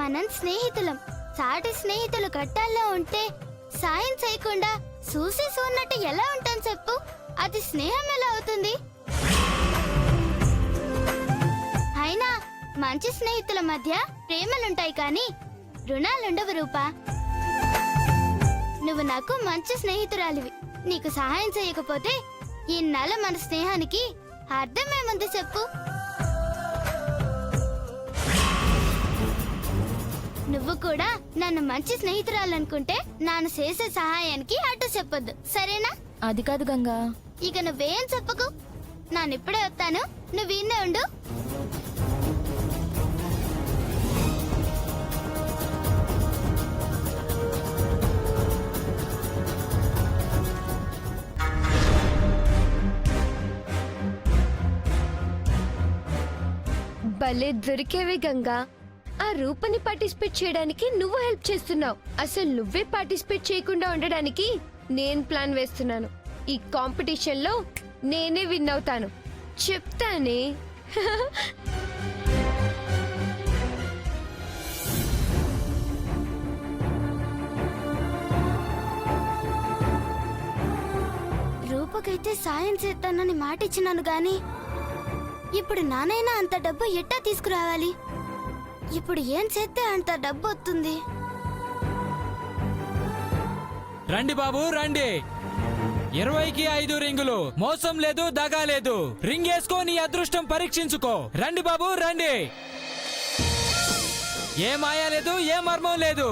మనం స్నేహితులం. సాటి స్నేహితులు కట్టాల్లో ఉంటే సాయం చేయకుండా చూసి చూన్నట్టు ఎలా ఉంటాం చెప్పు? అది స్నేహం ఎలా అవుతుంది? అయినా మంచి స్నేహితుల మధ్య ప్రేమలుంటాయి కానీ రుణాలుండవు రూపా. నువ్వు నాకు మంచి స్నేహితురాలివి. నీకు సహాయం చేయకపోతే ఇన్నాళ్ళ మన స్నేహానికి అర్థమేముంది చెప్పు? నువ్వు కూడా నన్ను మంచి స్నేహితురాలనుకుంటే నాను చేసే సహాయానికి అడ్డు చెప్పొద్దు, సరేనా? అది కాదు గంగా. ఇక నువ్వేం చెప్పకు. నానిప్పుడే వస్తాను, నువ్వు ఇన్నే ఉండు. భలే దొరికేవే గంగా. ఆ రూపని పార్టిసిపేట్ చేయడానికి నువ్వు హెల్ప్ చేస్తున్నావు. అసలు నువ్వే పార్టిసిపేట్ చేయకుండా ఉండడానికి నేను ప్లాన్ వేస్తున్నాను. ఈ కాంపిటీషన్ లో నేనే విన్ అవుతాను, చెప్తానే. రూపకైతే సాయం చేస్తానని మాట ఇచ్చినాను గాని ఇప్పుడు నానైనా అంత డబ్బు ఎట్టా తీసుకురావాలి? ఇప్పుడు ఏం చేస్తే అంత డబ్బు వస్తుంది? రండి బాబు రండి. 20కి 5 రింగులు. మోసం లేదు, దగా లేదు. రింగ్ వేసుకో, నీ అదృష్టం పరీక్షించుకో. రండి బాబు రండి. ఏ మాయా లేదు, ఏ మర్మం లేదు.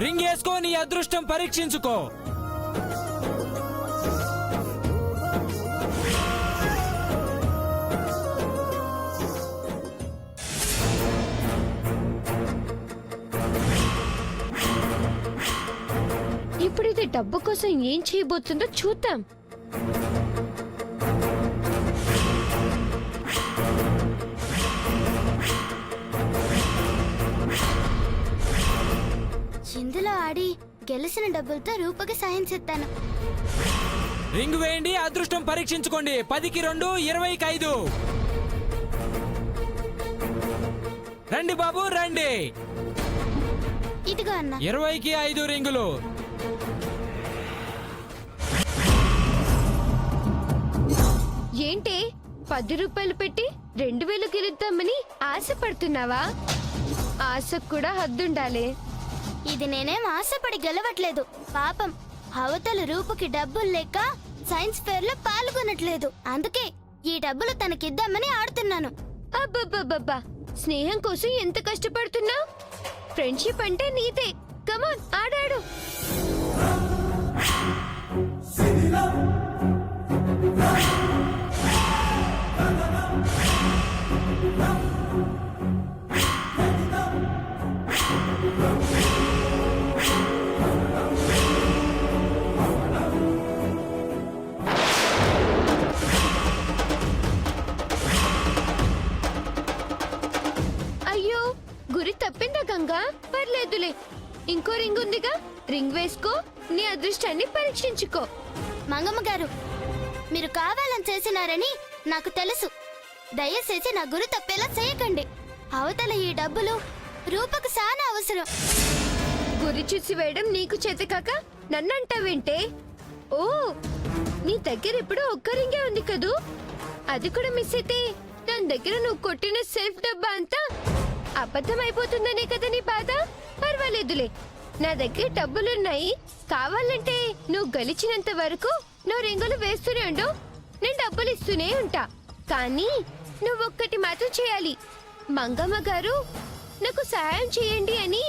రింగ్ వేసుకో, నీ అదృష్టం పరీక్షించుకో. ఇప్పుడు ఇది డబ్బు కోసం ఏం చేయబోతుందో చూద్దాం. ఇందులో ఆడి గెలిచిన డబ్బులతో రూపకి సాయం చేస్తాను. రింగ్ వేయండి, అదృష్టం పరీక్షించుకోండి. 10కి 2, 20కి 5. రండి బాబు రండి. ఇదిగో అన్న. 20కి 5 రింగులు. ఏంటి 10 రూపాయలు పెట్టి 2000 గెలుద్దామని ఆశపడుతున్నావా? ఆశకు కూడా హద్దుండాలి. ఇది నేనేం ఆశపడి గెలవట్లేదు. పాపం అవతల రూపకి డబ్బులు లేక సైన్స్ ఫేర్ లో పాల్గొనట్లేదు. అందుకే ఈ డబ్బులు తనకిద్దామని ఆడుతున్నాను. అబ్బబ్బబ్బబ్బా, స్నేహం కోసం ఎంత కష్టపడుతున్నావు? ఫ్రెండ్షిప్ అంటే నీదే. కమాన్ ఆడాడు. అయ్యో, గురి తప్పిందా గంగా? పర్లేదులే, ఇంకో రింగ్ ఉందిగా. రింగ్ వేసుకో, నీ అదృష్టాన్ని పరీక్షించుకో. మంగమ్మ గారు, మీరు కావాలని చేసినారని నాకు తెలుసు. దయచేసి నా గురి తప్పేలా చేయకండి. అవతల ఈ డబ్బులు రూపకు చాలా అవసరం. గురి చూసి వేయడం నీకు చేత కాక నన్నంటావేంటే? ఓ, నీ దగ్గర ఇప్పుడు ఒక్క రింగే ఉంది కదూ. అది కూడా మిస్ అయితే నా దగ్గర నువ్వు కొట్టిన సెల్ఫ్ డబ్బా అంతా అబద్ధం అయిపోతుందనే కదా నీ బాధ. పర్వాలేదులే, నా దగ్గర డబ్బులున్నాయి. కావాలంటే నువ్వు గెలిచినంత వరకు నువ్వు రింగులు వేస్తూనే ఉండు, నేను డబ్బులు ఇస్తూనే ఉంటా. కానీ నువ్వొక్కటి మాత్రం చేయాలి. మంగమ్మ గారు నాకు సహాయం చేయండి అని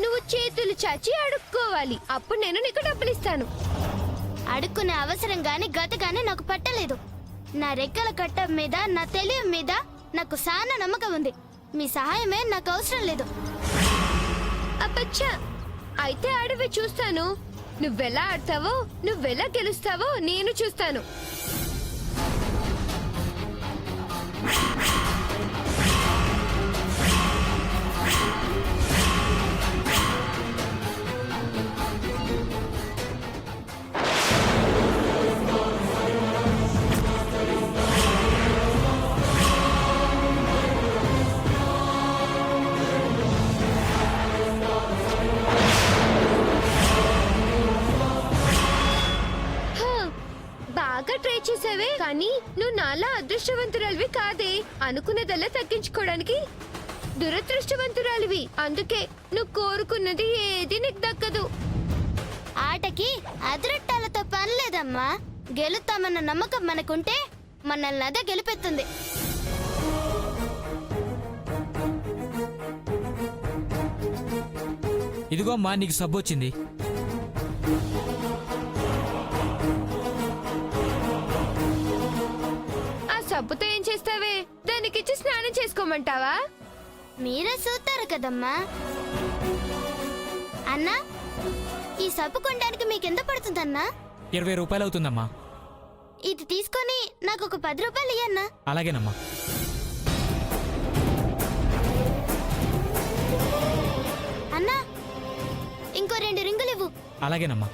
నువ్వు చేతులు చాచి అడుక్కోవాలి. అప్పుడు నేను నీకు డబ్బులు ఇస్తాను. అడుక్కునే అవసరం గాని గత గాని నాకు పట్టలేదు. నా రెక్కల కట్ట మీద, నా తెలివి మీద నాకు చాలా నమ్మకం ఉంది. మీ సహాయమే నాకు అవసరం లేదు. అబ్బచ్చా, అయితే ఆడవి చూస్తాను. నువ్వెలా ఆడతావో, నువ్వెలా గెలుస్తావో నేను చూస్తాను. బాగా ట్రై చేసావే, కానీ నువ్వు నాలా అదృష్టవంతురాలివి కాదే. అనుకున్నదల్లా తగ్గించుకోవడానికి దురదృష్టవంతురాలివి. అందుకే నువ్వు కోరుకున్నది ఏది నీకు దక్కదు. ఆటకి అదృష్టాలతో పని లేదమ్మా. గెలుస్తామన్న నమ్మకం మనకుంటే మనల్ని అదే గెలిపెత్తుంది. ఇదిగో అమ్మా నీకు సబ్బు వచ్చింది. ఆ సబ్బుతో ఏం చేస్తావే? దానికిచ్చి స్నానం చేసుకోమంటావా? మీరే చూస్తారు కదమ్మా. అన్నా, ఈ సబ్బు కొనడానికి మీకెంత పడుతుందన్నా? 20 రూపాయలు అవుతుందమ్మా. ఇది తీసుకొని నాకు ఒక 10 రూపాయలు ఇయ్యన్నా. అలాగేనమ్మా. అన్నా, ఇంకో 2 రింగులు ఇవ్వు. అలాగేనమ్మా.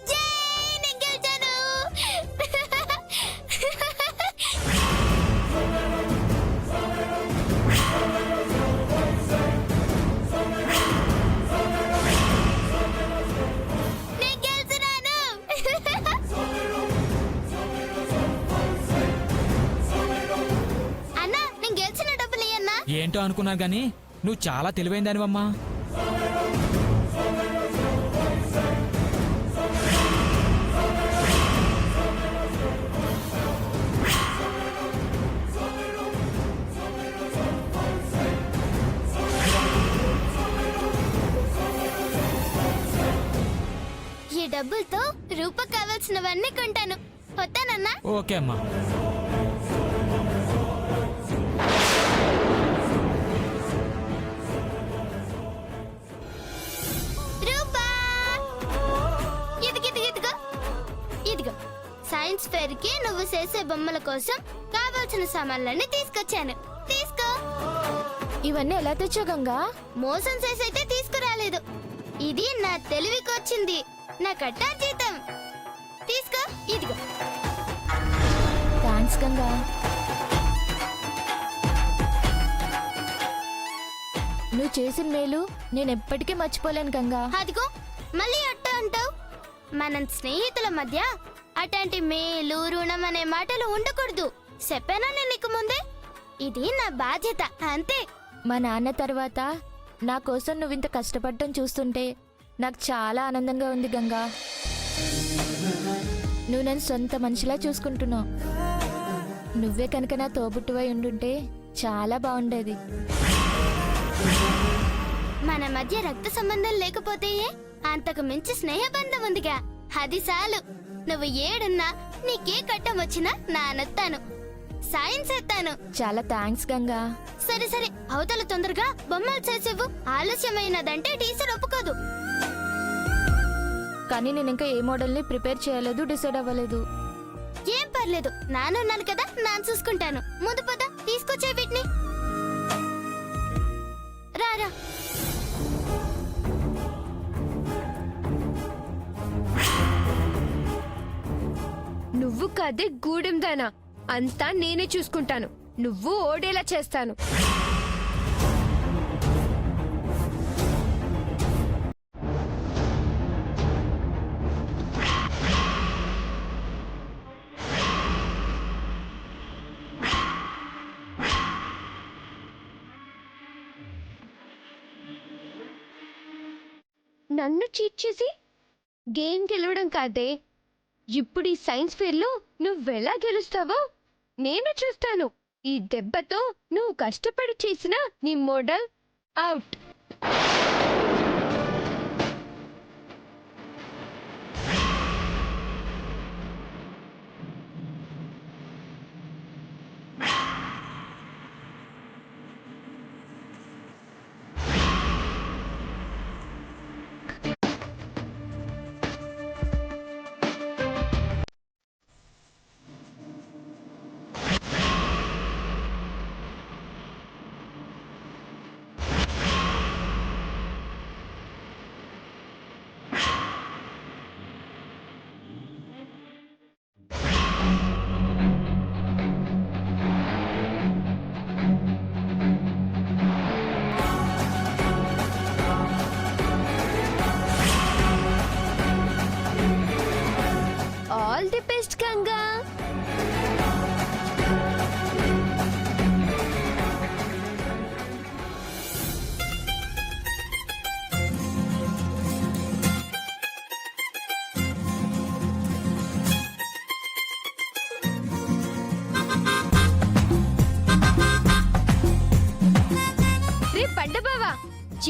జై, నేను గెలిచాను. నేను గెలిచినాను. అన్నా, నేను గెలిచిన డబ్బులు ఇయ్యన్నా. ఏంటో అనుకున్నాను గాని నువ్వు చాలా తెలివైందానివమ్మా. ఈ డబ్బులతో రూపకు కావాల్సినవన్నీ కొంటాను. వస్తానన్నా. ఓకే అమ్మా. రూపా, ఇదిగో ఇదిగో, సైన్స్ ఫేర్ కి నువ్వు చేసే బొమ్మల కోసం కావాల్సిన సామాన్లన్నీ తీసుకొచ్చాను. తీసుకో. ఇవన్నీ ఎలా తెచ్చావు గంగా? మోసం చేసైతే తీసుకురాలేదు. ఇది నా తెలివికొచ్చింది, నా కట్టా జీతం. తీసుకో. ఇదిగో. థ్యాంక్స్ గంగా. నువ్వు చేసిన మేలు నేను ఎప్పటికీ మర్చిపోలేను గంగా. అదిగో, మళ్ళీ అట్ట అంటావు. మనం స్నేహితుల మధ్య అట్లాంటి మేలు రుణం అనే మాటలు ఉండకూడదు. చెప్పానా నేను నీకు ముందే? ఇది నా బాధ్యత, అంతే. మా నాన్న తర్వాత నా కోసం నువ్వు ఇంత కష్టపడటం చూస్తుంటే నాకు చాలా ఆనందంగా ఉంది గంగా. నువ్వు నన్ను సొంత మనిషిలా చూసుకుంటున్నావు. నువ్వే కనుక నా తోబుట్టువై ఉండుంటే చాలా బాగుండేది. మన మధ్య రక్త సంబంధం లేకపోతే అంతకు మించి స్నేహబంధం ఉందిగా, అది చాలు. నువ్వు ఏడున్నా, నీకే కట్టం వచ్చినా నానెత్తాను, సాయం చేస్తాను. చాలా థ్యాంక్స్ గంగా. సరే సరే, అవతల తొందరగా బొమ్మలు చేసేవు. ఆలస్యమైనదంటే టీచర్ ఒప్పుకోదు. కానీ నేను ఇంకా ఏ మోడల్ని ప్రిపేర్ చేయలేదు, డిసైడ్ అవ్వలేదు. ఏం పర్లేదు, నానున్నాను కదా, నాన్న చూసుకుంటాను. ముందు పద, తీసుకొచ్చే వీటిని. రారా. నువ్వు కదే గూడెం దానా, అంతా నేనే చూసుకుంటాను. నువ్వు ఓడేలా చేస్తాను. నన్ను చీట్ చేసి గేమ్ గెలవడం కాదే, ఇప్పుడు ఈ సైన్స్ ఫేర్లో నువ్వెలా గెలుస్తావో నేను చూస్తాను. ఈ దెబ్బతో నువ్వు కష్టపడి చేసిన నీ మోడల్ అవుట్.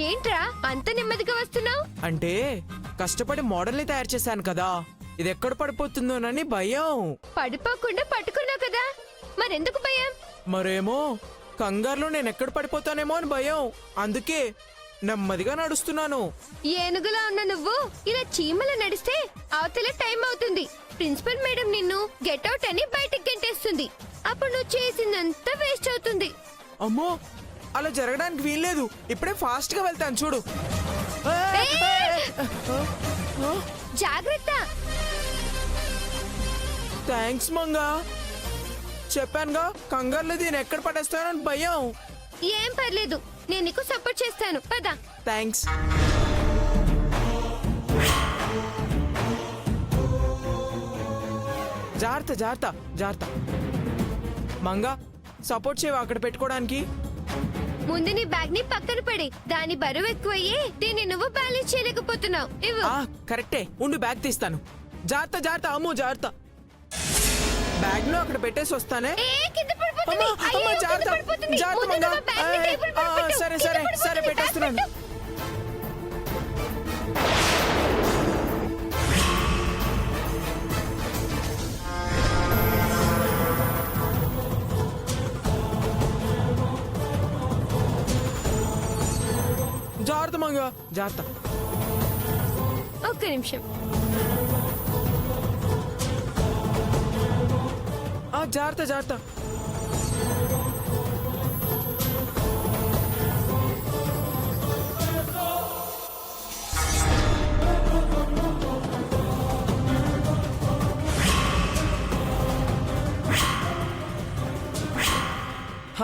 ఏంట్రా అంత నెమ్మదిగా వస్తున్నావు? అంటే కష్టపడి మోడల్ని తయారు చేశాను కదా, ఇది ఎక్కడ పడిపోతుందోనని భయం. పడిపోకుండా పట్టుకున్నావు కదా, మరెందుకు భయం? మరేమో కంగారులో నేను ఎక్కడ పడిపోతానేమో అని భయం. అందుకే నెమ్మదిగా నడుస్తున్నాను. ఏనుగులా ఉన్న నువ్వు ఇలా చీమల నడిస్తే అవతల టైం అవుతుంది. ప్రిన్సిపల్ మేడం నిన్ను గెట్ అవుట్ అని బయటికి గెంటేస్తుంది. అప్పుడు నువ్వు చేసిందంతా వేస్ట్ అవుతుంది. అమ్మో, అలా జరగడానికి వీల్లేదు. ఇప్పుడే ఫాస్ట్ గా వెళ్తాను చూడు. జాగ్రత్త. థ్యాంక్స్ మంగా. చెప్పానుగా కంగారులో దీన్ని ఎక్కడ పడేస్తానని భయం. ఏం పర్లేదు, నేను నీకు సపోర్ట్ చేస్తాను. పద. థ్యాంక్స్. జాగ్రత్త జాగ్రత్త జాగ్రత్త. మంగా సపోర్ట్ చేయవా అక్కడ పెట్టుకోవడానికి? ముందు నీ బ్యాగ్ ని పక్కన పడి, దాని బరువు ఎక్కువయ్యి దీన్ని నువ్వు బ్యాలెన్స్ చేయలేకపోతున్నావు. ఇవ్వు. కరెక్టే, ఉండు బ్యాగ్ తీస్తాను. జాగ్రత్త జాగ్రత్త. అమ్మో జాగ్రత్త. బ్యాగ్ లో అక్కడ పెట్టేసి వస్తానే. కింద పడిపోతుంది. అమ్మా, అయ్యో, అమ్మా, కింద జాగ్రత్త పడిపోతుంది. జాగ్రత్త ముందు మంగా. నువ్వు బ్యాగ్ ని టేబుల్ పైన పెట్టు. సరే కింద సరే పడిపోతుంది. సరే పెట్టేస్తున్నాను. పెట్టు. జాగ్రత్త మంగా జాగ్రత్త. ఒక్క నిమిషం. జాగ్రత్త జాగ్రత్త.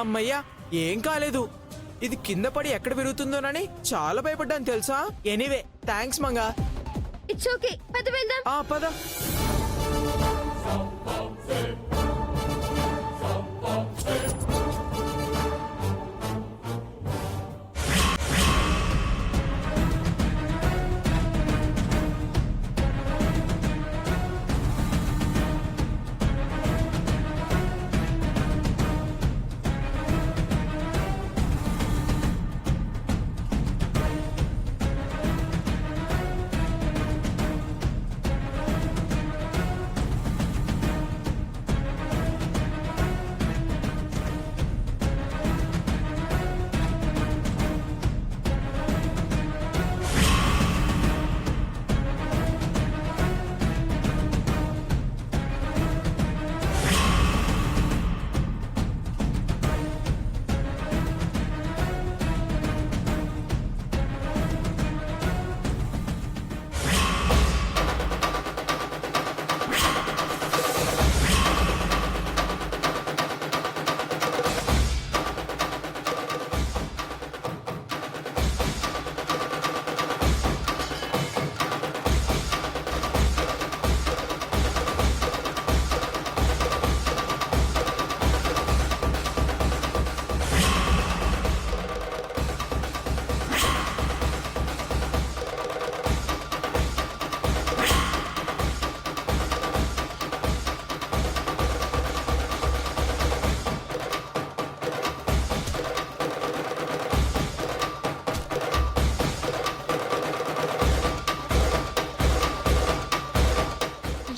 అమ్మయ్యా, ఏం కాలేదు. ఇది కింద పడి ఎక్కడ విరుగుతుందోనని చాలా భయపడ్డాను తెలుసా. Anyway thanks Manga. It's okay, పద వెళ్దాం. పద.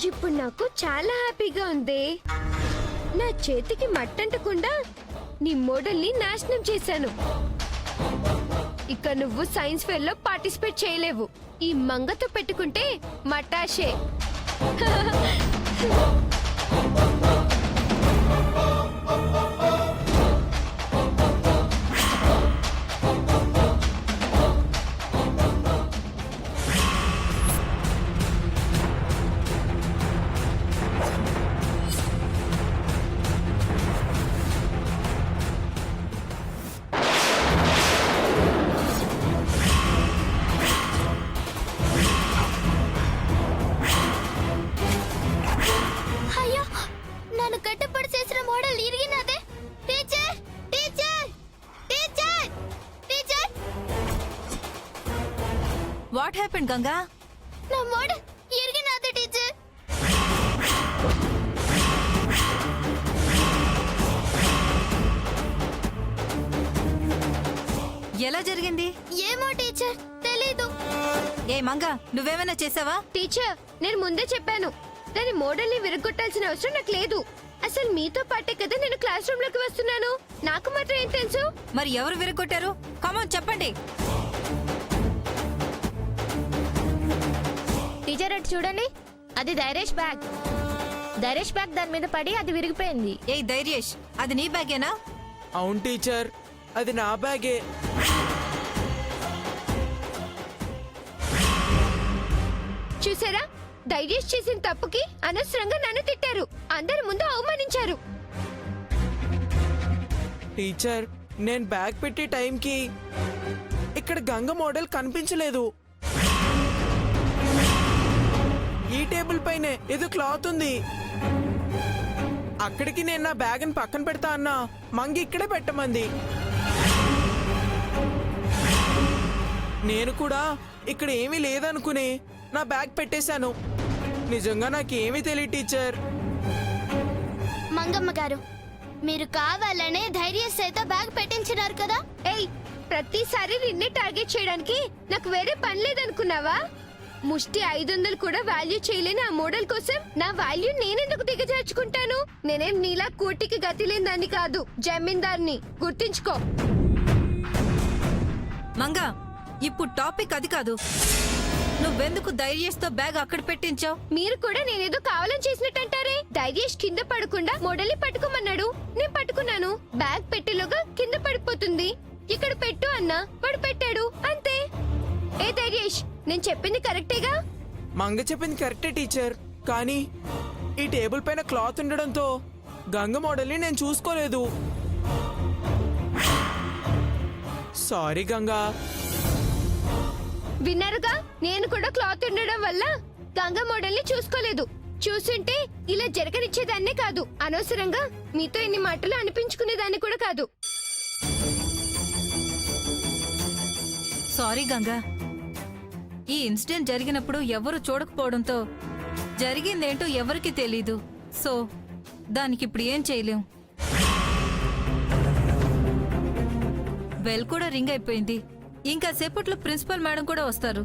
ఇప్పుడు నాకు చాలా హ్యాపీగా ఉంది. నా చేతికి మట్టంటకుండా నీ మోడల్ ని నాశనం చేశాను. ఇక నువ్వు సైన్స్ ఫెయిర్ లో పార్టిసిపేట్ చేయలేవు. ఈ మంగతో పెట్టుకుంటే మటాషే. అయ్యో, నన్ను కట్టుబడి చేసిన మోడల్ ఇరిగినదే. Teacher teacher teacher teacher. What happened Ganga? నా మోడల్ ఇరిగినదే టీచర్. ఎలా జరిగింది? ఏమో మంగ నువ్వేమైనా చేసావా? టీచర్ నేను ముందే చెప్పాను, దాని మోడల్ని విరగొట్టాల్సిన అవసరం నాకు లేదు. అసలు మీతో పాటే కదా నేను క్లాస్ రూమ్ లోకి వస్తున్నాను. నాకు మాత్రం ఏం తెలుసు? మరి ఎవరు విరగొట్టారు? కమాన్ చెప్పండి. టీచర్ అటు చూడండి, అది ధైర్యేష్ బ్యాగ్. ధైర్యేష్ బ్యాగ్ దాని మీద పడి అది విరిగిపోయింది. ఏయ్ ధైర్యేష్, అది నీ బ్యాగేనా? అవును టీచర్, అది నా బ్యాగే. చూసారా, ధైర్యం చేసిన తప్పుకి అనవసరంగా నన్ను తిట్టారు, అందరి ముందు అవమానించారు. టీచర్, నేను బ్యాగ్ పెట్టే టైంకి ఇక్కడ గంగ మోడల్ కనిపించలేదు. ఈ టేబుల్ పైనే ఏదో క్లాత్ ఉంది. అక్కడికి నేను నా బ్యాగ్ని పక్కన పెడతా అన్నా, మంగి ఇక్కడే పెట్టమంది. నేను కూడా ఇక్కడ ఏమీ లేదనుకుని నా బ్యాగ్ పెట్టేశాను. నిజంగా నాకేమీ తెలియదు టీచర్. మంగమ్మ గారు, మీరు కావాలనే ధైర్య చేత బ్యాగ్ పెట్టించినారు కదా. ఏయ్, ప్రతిసారి నిన్నే టార్గెట్ చేయడానికి నాకు వేరే పని లేదనుకున్నావా? ముష్టి 500 కూడా వాల్యూ చేయలేని ఆ మోడల్ కోసం నా వాల్యూ నేనెందుకు దిగజార్చుకుంటాను? నేనేం నీలా కోటికి గతి లేని దాన్ని కాదు, జమీందార్ని, గుర్తించుకో. మంగ, ఇప్పుడు టాపిక్ అది కాదు. నువ్వెందుకు ధైర్యేష్తో బ్యాగ్ అక్కడ పెట్టించావు? మీరు కూడా నేనేదో కావాలని చేసినట్టంటారే. ధైర్యేష్ కింద పడకుండా మోడల్ని పట్టుకోమన్నాడు, నేను పట్టుకున్నాను. బ్యాగ్ పెట్టేలోగా కింద పడిపోతుంది. ఇక్కడ పెట్టు అన్నా, వాడు పెట్టాడు, అంతే. ఏ ధైర్యేష్, నేను చెప్పింది కరెక్టేగా? మంగ చెప్పింది కరెక్టే టీచర్, కానీ ఈ టేబుల్ పైన క్లాత్ ఉండడంతో గంగ మోడల్ని నేను చూసుకోలేదు. సారీ గంగా. విన్నారుగా, నేను కూడా క్లాత్ ఉండడం వల్ల గంగా మోడల్ని చూసుకోలేదు. చూసుంటే ఇలా జరగనిచ్చేదాన్నే కాదు, అనవసరంగా మీతో ఇన్ని మాటలు అనిపించుకునేదాన్ని కూడా కాదు. సారీ గంగా, ఈ ఇన్సిడెంట్ జరిగినప్పుడు ఎవరు చూడకపోవడంతో జరిగిందేంటో ఎవరికి తెలీదు. సో దానికి ఇప్పుడు ఏం చేయలేం. బెల్ కూడా రింగ్ అయిపోయింది. ఇంకా సేపట్లో ప్రిన్సిపల్ మేడం కూడా వస్తారు.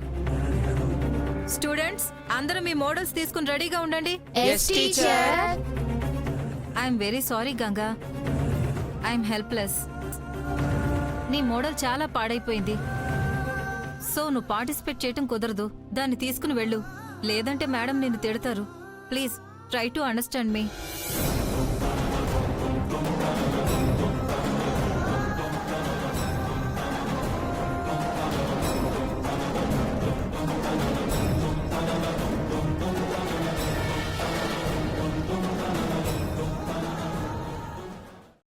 స్టూడెంట్స్ అందరూ మీ మోడల్స్ తీసుకుని రెడీగా ఉండండి. I'm very sorry Ganga, I'm helpless. నీ మోడల్ చాలా పాడైపోయింది. సో నువ్వు పార్టిసిపేట్ చేయటం కుదరదు. దాన్ని తీసుకుని వెళ్ళు, లేదంటే మేడం నిన్ను తిడతారు. Please try to understand me.